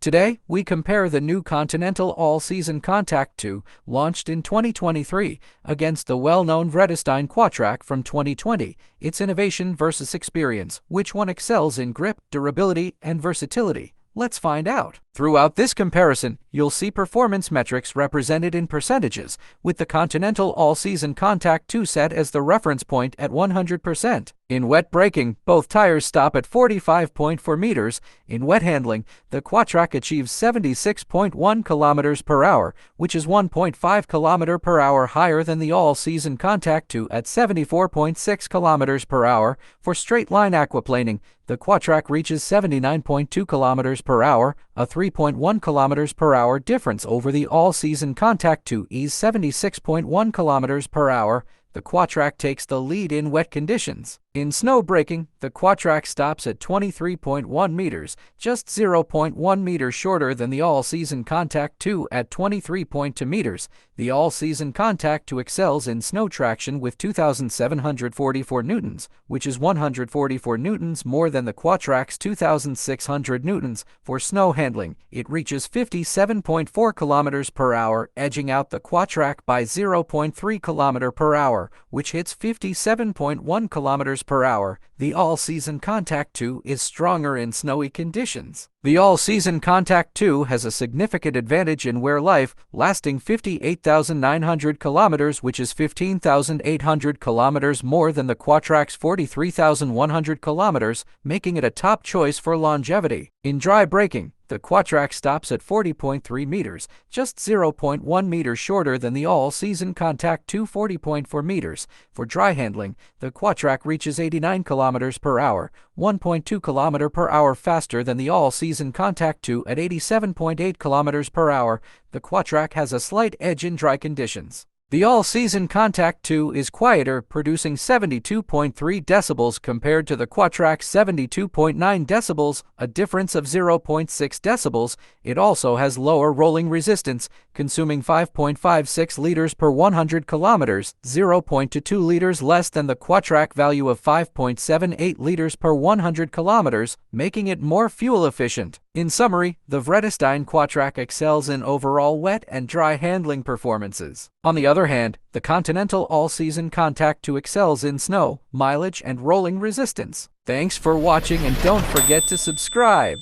Today, we compare the new Continental AllSeasonContact 2, launched in 2023, against the well-known Vredestein Quatrac from 2020. Its innovation versus experience. Which one excels in grip, durability, and versatility? Let's find out. Throughout this comparison, you'll see performance metrics represented in percentages, with the Continental AllSeasonContact 2 set as the reference point at 100%. In wet braking, both tires stop at 45.4 meters. In wet handling, the Quatrac achieves 76.1 kilometers per hour, which is 1.5 kilometer per hour higher than the AllSeasonContact 2 at 74.6 kilometers per hour. For straight-line aquaplaning, the Quatrac reaches 79.2 kilometers per hour, a 3.1 kilometers per hour difference over the AllSeasonContact 2's 76.1 kilometers per hour. The Quatrac takes the lead in wet conditions. In snow braking, the Quatrac stops at 23.1 meters, just 0.1 meters shorter than the AllSeasonContact 2 at 23.2 meters. The AllSeasonContact 2 excels in snow traction with 2,744 newtons, which is 144 newtons more than the Quatrac's 2,600 newtons. For snow handling, it reaches 57.4 kilometers per hour, edging out the Quatrac by 0.3 kilometer per hour, which hits 57.1 kilometers per hour. The AllSeasonContact 2 is stronger in snowy conditions. The AllSeasonContact 2 has a significant advantage in wear life, lasting 58,900 kilometers, which is 15,800 kilometers more than the Quatrac's 43,100 kilometers, making it a top choice for longevity. In dry braking, the Quatrac stops at 40.3 meters, just 0.1 meters shorter than the AllSeasonContact 2 40.4 meters. For dry handling, the Quatrac reaches 89 kilometers per hour, 1.2 kilometer per hour faster than the AllSeasonContact 2 at 87.8 kilometers per hour. The Quatrac has a slight edge in dry conditions. The AllSeasonContact 2 is quieter, producing 72.3 decibels compared to the Quatrac's 72.9 decibels, a difference of 0.6 decibels. It also has lower rolling resistance, consuming 5.56 liters per 100 kilometers, 0.22 liters less than the Quatrac value of 5.78 liters per 100 kilometers, making it more fuel efficient. In summary, the Vredestein Quatrac excels in overall wet and dry handling performances. On the other hand, the Continental AllSeasonContact 2 excels in snow, mileage, and rolling resistance. Thanks for watching, and don't forget to subscribe.